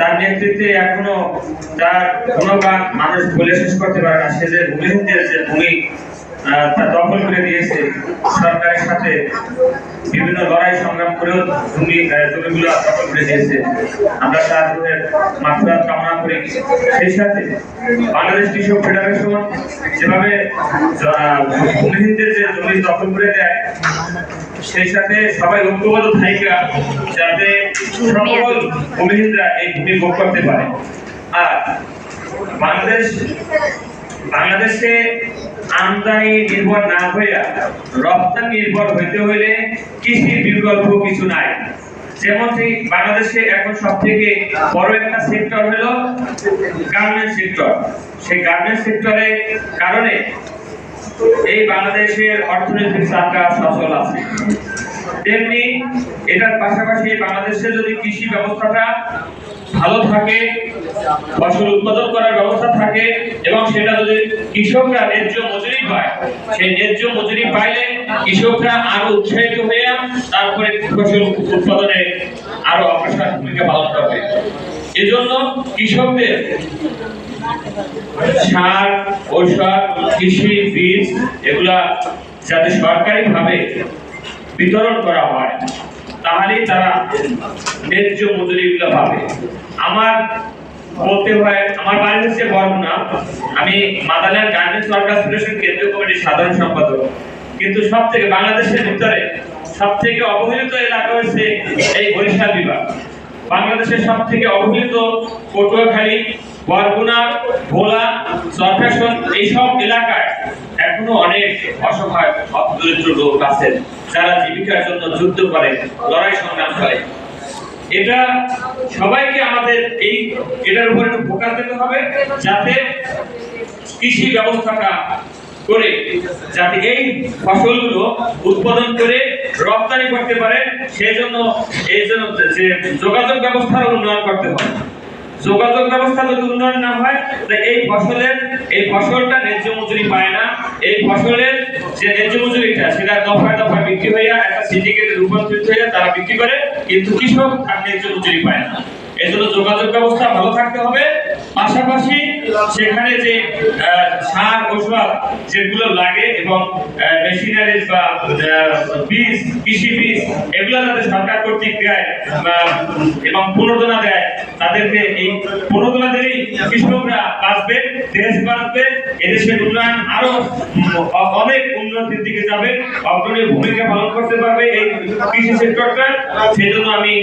তার নেতৃত্বে এখনো তার গুণগান মানুষ বলে শেষ করতে পারে না। সে যে ভূমিহীনদের যে ভূমি তা দখল করে দিয়েছে, সরকারের সাথে বিভিন্ন লড়াই সংগ্রাম করেও জমিগুলো দখল করে দিয়েছে। আমরা তার মাগফিরাত কামনা করি। সেই সাথে বাংলাদেশ কৃষক ফেডারেশন যেভাবে ভূমিহীনদের যে জমি দখল করে দেয়, সেই সাথে সবাই ঐক্যবদ্ধ থাইকা যাতে সকল ভূমিহীনরা এই ভূমি ভোগ করতে পারে। আর বাংলাদেশে আমদানি নির্ভর না হইয়া রপ্তানি নির্ভর হইতে হইলে কৃষির বিকল্প কিছু নাই। যেমন বাংলাদেশে এখন সব থেকে বড় একটা সেক্টর হলো গার্মেন্টস সেক্টর। সেই গার্মেন্টস সেক্টরের কারণে এই বাংলাদেশের অর্থনৈতিক চাকা সচল আছে। তেমনি এটার পাশাপাশি বাংলাদেশে যদি কৃষি ব্যবস্থাটা ভালো থাকে, ফসল উৎপাদন করার ব্যবস্থা থাকে এবং সেটা যদি কৃষকরা ন্যায্য মজুরি পায়, সেই ন্যায্য মজুরি পাইলে কৃষকরা আরো উৎসাহিত হয়ে তারপরে ফসল উৎপাদনে আরো অগ্রসর ভূমিকা পালন করবে। এজন্য কৃষকদের সার, ঔষধ, কৃষি বীজ এগুলা যাতে সরকারিভাবে বিতরণ করা হয়, তাহলেই তারা ন্যায্য মজুরিগুলো পাবে। আমার বলতে হয়, আমার বাড়ি হচ্ছে বরগুনা, আমি মাদারল্যান্ড গার্মেন্টস ওয়ার্কার্স ফেডারেশন কেন্দ্রীয় কমিটির সাধারণ সম্পাদক। কিন্তু সব থেকে বাংলাদেশের ভিতরে সব থেকে অবহেলিত এলাকা হচ্ছে এই বরিশাল বিভাগ। বাংলাদেশের সব থেকে অবহেলিত পটুয়াখালী, বরগুনা, ভোলা, চরফ্যাশন এইসব এলাকায় এখনো অনেক অসহায় দরিদ্র লোক আছেন যারা জীবিকার জন্য যুদ্ধ করে, লড়াই সংগ্রাম করে। এটা সবাইকে আমাদের এটার উপর একটু ফোকাস দিতে হবে, যাতে কৃষি ব্যবস্থাটা করে যাতে এই ফসলগুলো উৎপাদন করে রপ্তানি করতে পারে। সেই জন্য যে যোগাযোগ ব্যবস্থার উন্নয়ন করতে হবে। যোগাযোগ ব্যবস্থা যদি উন্নয়ন না হয়, এই ফসলটা ন্যায্য মজুরি পায় না। এই ফসলের যে ন্যায্য মজুরিটা সেটা দফায় দফায় বিক্রি হইয়া একটা সিন্ডিকেটে রূপান্তরিত হইয়া তারা বিক্রি করে, কিন্তু কৃষক তার ন্যায্য মজুরি পায় না। এজন্য যোগাযোগ ব্যবস্থা ভালো থাকতে হবে। পাশাপাশি সেখানে যে সার, ঔষধ যেগুলো লাগে এবং মেশিনারিজ বা বীজ, কৃষি বীজ এগুলো যাতে সরকার কর্তৃক দেয় এবং প্রণোদনা দেয়, তাদেরকে এই প্রণোদনা দিলেই কৃষকরা বাঁচবে, দেশ বাঁচবে, এদেশের উন্নয়ন আরো অনেক উন্নতির দিকে যাবে, অগ্রণী ভূমিকা পালন করতে পারবে এই কৃষি সেক্টরটা। সেই জন্য আমি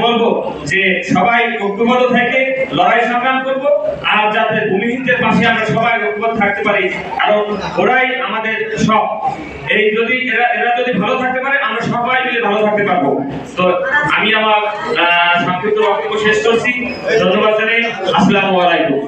বলবো যে সবাই ঐক্যবদ্ধ থেকে লড়াই সংগ্রাম করবো, আর যাতে ভূমিহীনদের পাশে আমরা সবাই ঐক্যবদ্ধ থাকতে পারি, কারণ ওরাই আমাদের সব। এরা যদি ভালো থাকতে পারে, আমরা সবাই মিলে ভালো থাকতে পারবো। তো আমি আমার সংক্ষিপ্ত বক্তব্য শেষ করছি। ধন্যবাদ জানাই। আসসালামু আলাইকুম।